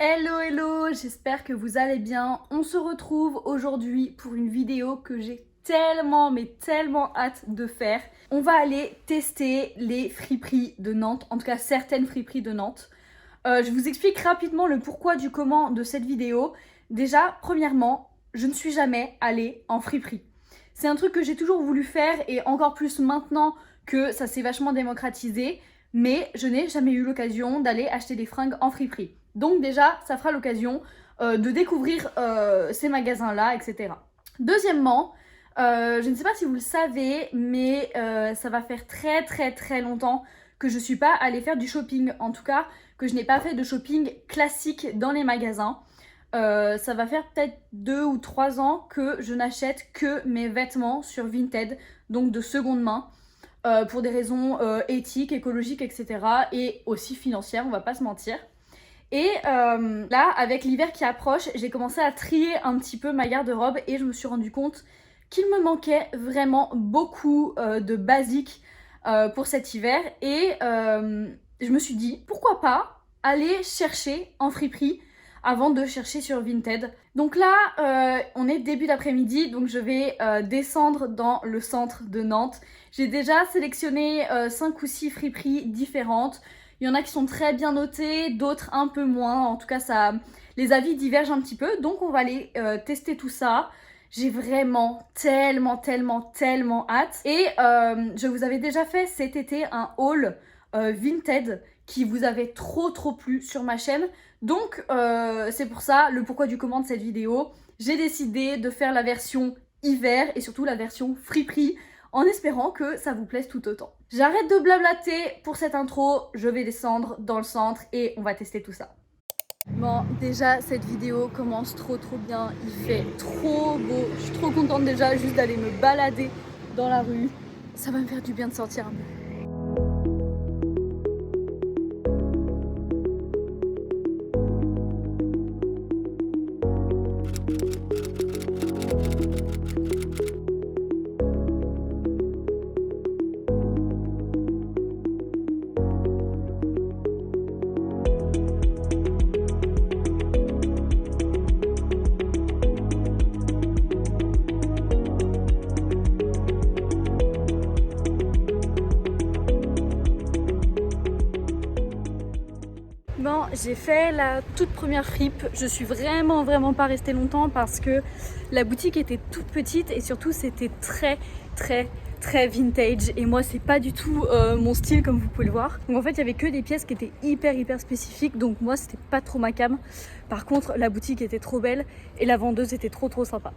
Hello hello, j'espère que vous allez bien. On se retrouve aujourd'hui pour une vidéo que j'ai tellement hâte de faire. On va aller tester les friperies de Nantes, en tout cas certaines friperies de Nantes. Je vous explique rapidement le pourquoi du comment de cette vidéo. Déjà, premièrement, je ne suis jamais allée en friperie. C'est un truc que j'ai toujours voulu faire et encore plus maintenant que ça s'est vachement démocratisé, mais je n'ai jamais eu l'occasion d'aller acheter des fringues en friperie. Donc déjà, ça fera l'occasion de découvrir ces magasins-là, etc. Deuxièmement, je ne sais pas si vous le savez, mais ça va faire très longtemps que je ne suis pas allée faire du shopping. En tout cas, que je n'ai pas fait de shopping classique dans les magasins. Ça va faire peut-être 2 ou 3 ans que je n'achète que mes vêtements sur Vinted, donc de seconde main, pour des raisons éthiques, écologiques, etc. et aussi financières, on va pas se mentir. Et là, avec l'hiver qui approche, j'ai commencé à trier un petit peu ma garde-robe et je me suis rendu compte qu'il me manquait vraiment beaucoup de basiques pour cet hiver. Et je me suis dit, pourquoi pas aller chercher en friperie avant de chercher sur Vinted. Donc là, on est début d'après-midi, donc je vais descendre dans le centre de Nantes. J'ai déjà sélectionné 5 ou 6 friperies différentes. Il y en a qui sont très bien notées, d'autres un peu moins. En tout cas, les avis divergent un petit peu. Donc on va aller tester tout ça. J'ai vraiment tellement hâte. Et je vous avais déjà fait cet été un haul Vinted qui vous avait trop plu sur ma chaîne. Donc c'est pour ça, le pourquoi du comment de cette vidéo. J'ai décidé de faire la version hiver et surtout la version friperie, en espérant que ça vous plaise tout autant. J'arrête de blablater pour cette intro, je vais descendre dans le centre et on va tester tout ça. Bon, déjà cette vidéo commence trop bien, il fait trop beau, je suis trop contente déjà juste d'aller me balader dans la rue. Ça va me faire du bien de sortir un peu. Bon, j'ai fait la toute première fripe. Je suis vraiment pas restée longtemps parce que la boutique était toute petite et surtout c'était très vintage et moi c'est pas du tout mon style comme vous pouvez le voir. Donc en fait il y avait que des pièces qui étaient hyper spécifiques, donc moi c'était pas trop ma came. Par contre la boutique était trop belle et la vendeuse était trop sympa.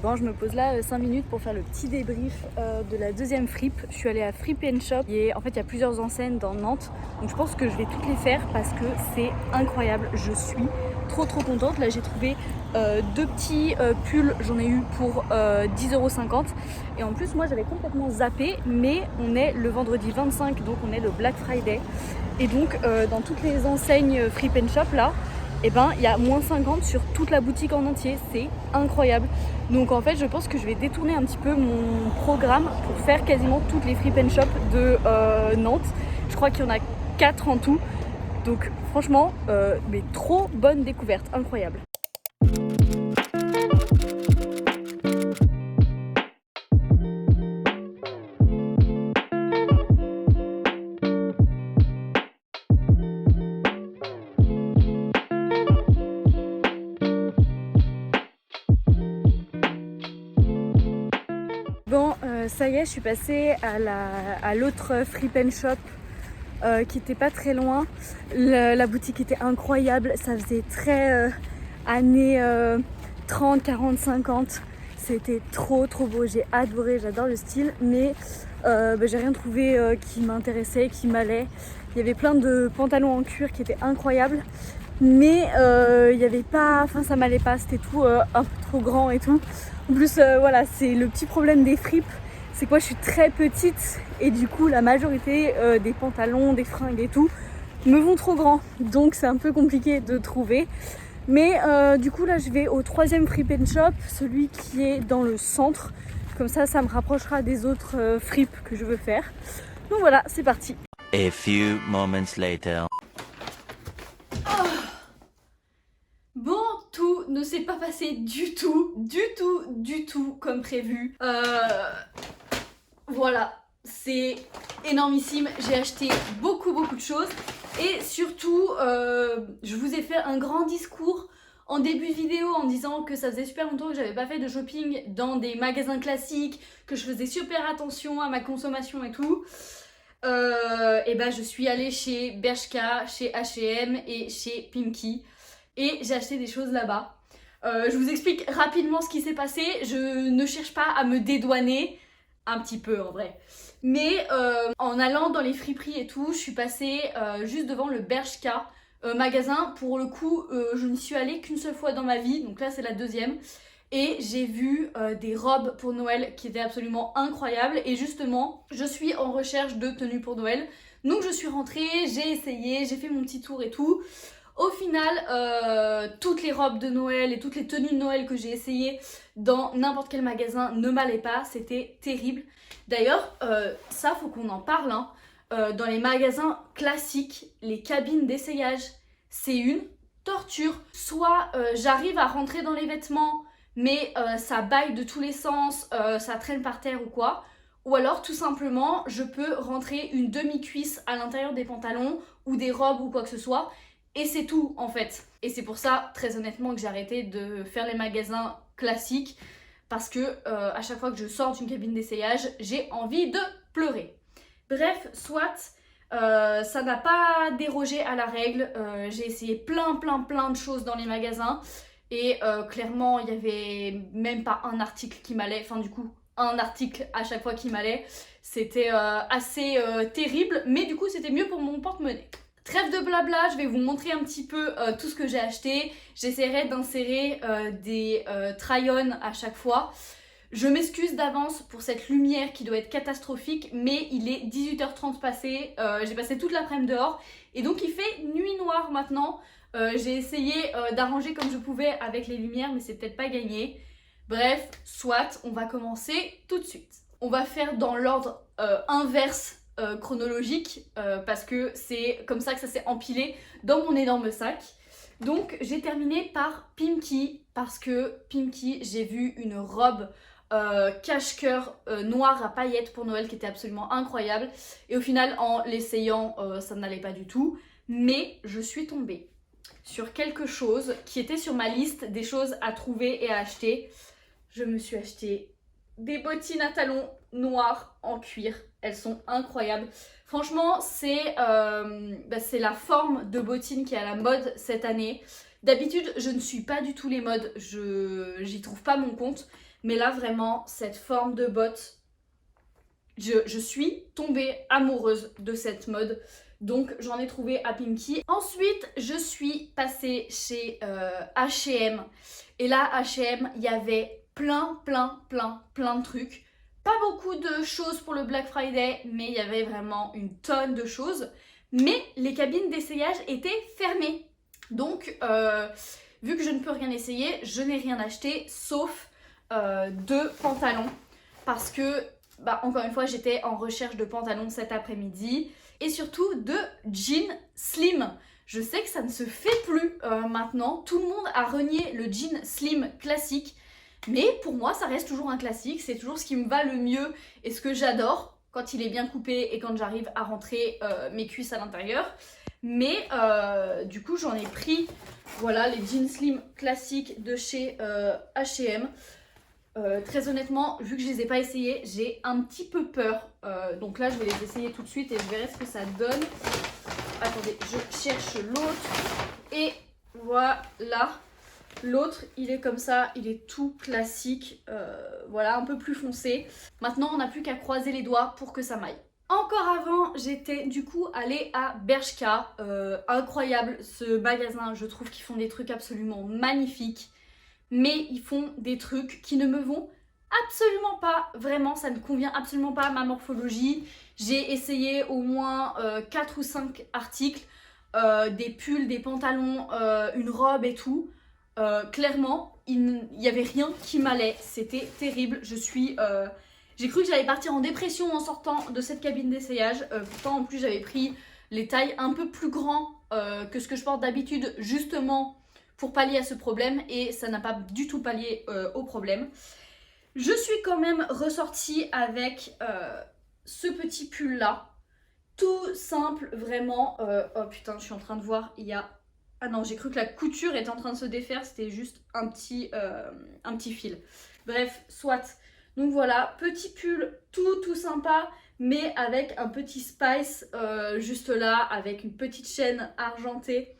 Bon, je me pose là 5 minutes pour faire le petit débrief de la deuxième fripe. Je suis allée à Fripe & Shop et en fait il y a plusieurs enseignes dans Nantes. Donc je pense que je vais toutes les faire parce que c'est incroyable. Je suis trop contente. Là j'ai trouvé 2 petits pulls, j'en ai eu pour 10,50 €. Et en plus moi j'avais complètement zappé, mais on est le vendredi 25, donc on est le Black Friday. Et donc dans toutes les enseignes Fripe & Shop là, et ben il y a moins 50 sur toute la boutique en entier, c'est incroyable. Donc en fait je pense que je vais détourner un petit peu mon programme pour faire quasiment toutes les Fripe & Shop de Nantes. Je crois qu'il y en a 4 en tout. Donc franchement, mais trop bonne découverte, incroyable. Bon, ça y est, je suis passée à l'autre Fripe & Shop qui était pas très loin. La boutique était incroyable, ça faisait très années 30, 40, 50. C'était trop beau, j'ai adoré, j'adore le style, mais J'ai rien trouvé qui m'intéressait, qui m'allait. Il y avait plein de pantalons en cuir qui étaient incroyables, mais il y avait pas, enfin ça m'allait pas, c'était tout un peu trop grand et tout. En plus voilà, c'est le petit problème des fripes, c'est que moi je suis très petite et du coup la majorité des pantalons, des fringues et tout me vont trop grand, donc c'est un peu compliqué de trouver. Mais du coup là je vais au 3e Frip and Shop, celui qui est dans le centre, comme ça me rapprochera des autres fripes que je veux faire. Donc voilà, c'est parti. A few moments later. Bon, tout ne s'est pas passé du tout comme prévu. Voilà, c'est énormissime. J'ai acheté beaucoup de choses. Et surtout, je vous ai fait un grand discours en début de vidéo en disant que ça faisait super longtemps que j'avais pas fait de shopping dans des magasins classiques, que je faisais super attention à ma consommation et tout. Et ben je suis allée chez Bershka, chez H&M et chez Pimkie et j'ai acheté des choses là-bas. Je vous explique rapidement ce qui s'est passé. Je ne cherche pas à me dédouaner, un petit peu en vrai. Mais en allant dans les friperies et tout, je suis passée juste devant le Bershka magasin. Pour le coup, je n'y suis allée qu'une seule fois dans ma vie, donc là c'est la 2e. Et j'ai vu des robes pour Noël qui étaient absolument incroyables. Et justement, je suis en recherche de tenues pour Noël. Donc je suis rentrée, j'ai essayé, j'ai fait mon petit tour et tout. Au final, toutes les robes de Noël et toutes les tenues de Noël que j'ai essayées dans n'importe quel magasin ne m'allaient pas. C'était terrible. D'ailleurs, ça faut qu'on en parle. Hein. Dans les magasins classiques, les cabines d'essayage, c'est une torture. Soit j'arrive à rentrer dans les vêtements, mais ça baille de tous les sens, ça traîne par terre ou quoi. Ou alors tout simplement je peux rentrer une demi-cuisse à l'intérieur des pantalons ou des robes ou quoi que ce soit. Et c'est tout en fait. Et c'est pour ça très honnêtement que j'ai arrêté de faire les magasins classiques. Parce que à chaque fois que je sors d'une cabine d'essayage, j'ai envie de pleurer. Bref, soit ça n'a pas dérogé à la règle. J'ai essayé plein de choses dans les magasins. Et clairement, il n'y avait même pas un article qui m'allait. Enfin, du coup, un article à chaque fois qui m'allait. C'était assez terrible. Mais du coup, c'était mieux pour mon porte-monnaie. Trêve de blabla, je vais vous montrer un petit peu tout ce que j'ai acheté. J'essaierai d'insérer des try-on à chaque fois. Je m'excuse d'avance pour cette lumière qui doit être catastrophique, mais il est 18h30 passé. J'ai passé toute l'après-midi dehors. Et donc, il fait nuit noire maintenant. J'ai essayé d'arranger comme je pouvais avec les lumières, mais c'est peut-être pas gagné. Bref, soit, on va commencer tout de suite. On va faire dans l'ordre inverse chronologique, parce que c'est comme ça que ça s'est empilé dans mon énorme sac. Donc, j'ai terminé par Pimkie, parce que Pimkie, j'ai vu une robe cache-cœur noire à paillettes pour Noël qui était absolument incroyable. Et au final, en l'essayant, ça n'allait pas du tout. Mais je suis tombée sur quelque chose qui était sur ma liste des choses à trouver et à acheter. Je me suis acheté des bottines à talons noires en cuir. Elles sont incroyables. Franchement, c'est la forme de bottine qui est à la mode cette année. D'habitude, je ne suis pas du tout les modes. J'y trouve pas mon compte. Mais là, vraiment, cette forme de botte, je suis tombée amoureuse de cette mode. Donc j'en ai trouvé à Pimkie. Ensuite je suis passée chez H&M. Et là H&M il y avait plein de trucs. Pas beaucoup de choses pour le Black Friday, mais il y avait vraiment une tonne de choses. Mais les cabines d'essayage étaient fermées. Donc vu que je ne peux rien essayer, je n'ai rien acheté sauf 2 pantalons. Parce que encore une fois j'étais en recherche de pantalons cet après-midi. Et surtout de jeans slim. Je sais que ça ne se fait plus maintenant. Tout le monde a renié le jean slim classique. Mais pour moi, ça reste toujours un classique. C'est toujours ce qui me va le mieux et ce que j'adore quand il est bien coupé et quand j'arrive à rentrer mes cuisses à l'intérieur. Mais du coup, j'en ai pris voilà, les jeans slim classiques de chez H&M. Très honnêtement, vu que je les ai pas essayés, j'ai un petit peu peur. Donc là, je vais les essayer tout de suite et je verrai ce que ça donne. Attendez, je cherche l'autre. Et voilà. L'autre, il est comme ça, il est tout classique, voilà, un peu plus foncé. Maintenant, on n'a plus qu'à croiser les doigts pour que ça m'aille. Encore avant, j'étais du coup allée à Bershka, incroyable ce magasin, je trouve qu'ils font des trucs absolument magnifiques, mais ils font des trucs qui ne me vont absolument pas, vraiment, ça ne convient absolument pas à ma morphologie. J'ai essayé au moins 4 ou 5 articles, des pulls, des pantalons, une robe et tout. Clairement, il n'y avait rien qui m'allait, c'était terrible, j'ai cru que j'allais partir en dépression en sortant de cette cabine d'essayage. Pourtant, en plus, j'avais pris les tailles un peu plus grands que ce que je porte d'habitude, justement pour pallier à ce problème. Et ça n'a pas du tout pallié au problème. Je suis quand même ressortie avec ce petit pull-là. Tout simple, vraiment. Oh putain, je suis en train de voir, il y a... Ah non, j'ai cru que la couture était en train de se défaire. C'était juste un petit fil. Bref, soit... Donc voilà, petit pull tout sympa, mais avec un petit spice juste là, avec une petite chaîne argentée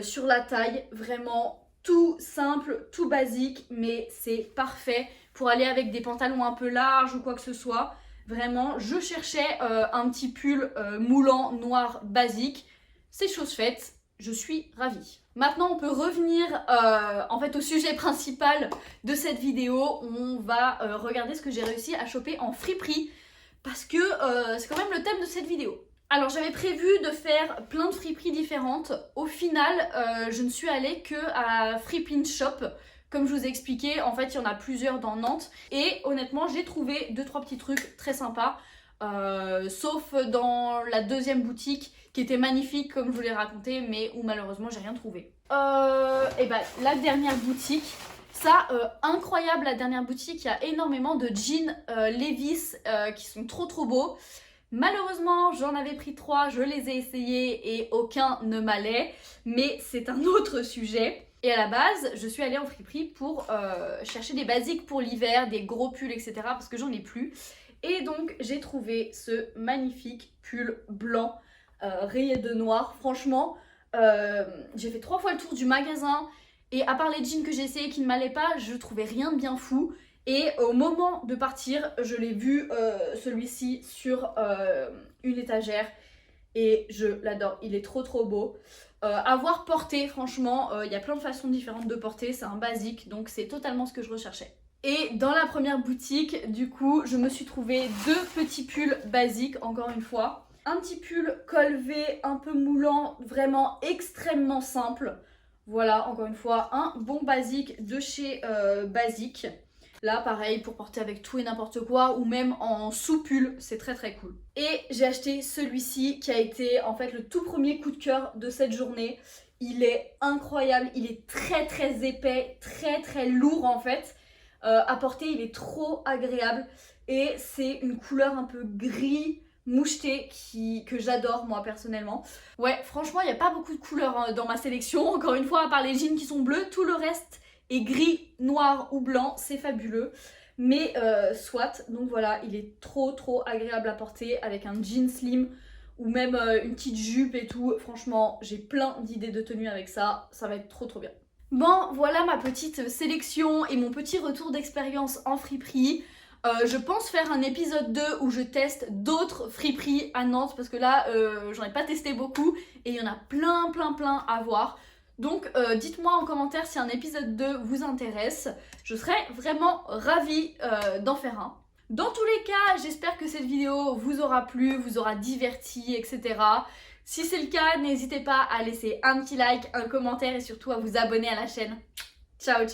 sur la taille. Vraiment tout simple, tout basique, mais c'est parfait pour aller avec des pantalons un peu larges ou quoi que ce soit. Vraiment, je cherchais un petit pull moulant noir basique. C'est chose faite, je suis ravie. Maintenant, on peut revenir en fait au sujet principal de cette vidéo. On va regarder ce que j'ai réussi à choper en friperie parce que c'est quand même le thème de cette vidéo. Alors, j'avais prévu de faire plein de friperies différentes. Au final, je ne suis allée que à Friplin Shop. Comme je vous ai expliqué, en fait, il y en a plusieurs dans Nantes. Et honnêtement, j'ai trouvé 2-3 petits trucs très sympas. Sauf dans la deuxième boutique qui était magnifique comme je vous l'ai raconté, mais où malheureusement j'ai rien trouvé. Et bah la dernière boutique, ça incroyable, la dernière boutique, il y a énormément de jeans Levi's qui sont trop beaux. Malheureusement j'en avais pris 3, je les ai essayés et aucun ne m'allait, mais c'est un autre sujet. Et à la base, je suis allée en friperie pour chercher des basiques pour l'hiver, des gros pulls, etc. parce que j'en ai plus. Et donc j'ai trouvé ce magnifique pull blanc rayé de noir. Franchement, j'ai fait 3 fois le tour du magasin et à part les jeans que j'ai essayé qui ne m'allaient pas, je trouvais rien de bien fou. Et au moment de partir, je l'ai vu celui-ci sur une étagère et je l'adore, il est trop beau. À voir porté, franchement, il y a plein de façons différentes de porter, c'est un basique, donc c'est totalement ce que je recherchais. Et dans la première boutique, du coup, je me suis trouvé 2 petits pulls basiques, encore une fois. Un petit pull col V, un peu moulant, vraiment extrêmement simple. Voilà, encore une fois, un bon basique de chez Basique. Là, pareil, pour porter avec tout et n'importe quoi, ou même en sous-pull, c'est très cool. Et j'ai acheté celui-ci qui a été en fait le tout premier coup de cœur de cette journée. Il est incroyable, il est très épais, très lourd en fait. À porter, il est trop agréable et c'est une couleur un peu gris moucheté que j'adore moi personnellement. Ouais, franchement, il n'y a pas beaucoup de couleurs dans ma sélection. Encore une fois, à part les jeans qui sont bleus, tout le reste est gris, noir ou blanc, c'est fabuleux. Mais soit, donc voilà, il est trop agréable à porter avec un jean slim ou même une petite jupe et tout. Franchement, j'ai plein d'idées de tenues avec ça, ça va être trop bien. Bon, voilà ma petite sélection et mon petit retour d'expérience en friperie. Je pense faire un épisode 2 où je teste d'autres friperies à Nantes parce que là, j'en ai pas testé beaucoup et il y en a plein à voir. Donc dites-moi en commentaire si un épisode 2 vous intéresse. Je serais vraiment ravie d'en faire un. Dans tous les cas, j'espère que cette vidéo vous aura plu, vous aura diverti, etc. Si c'est le cas, n'hésitez pas à laisser un petit like, un commentaire et surtout à vous abonner à la chaîne. Ciao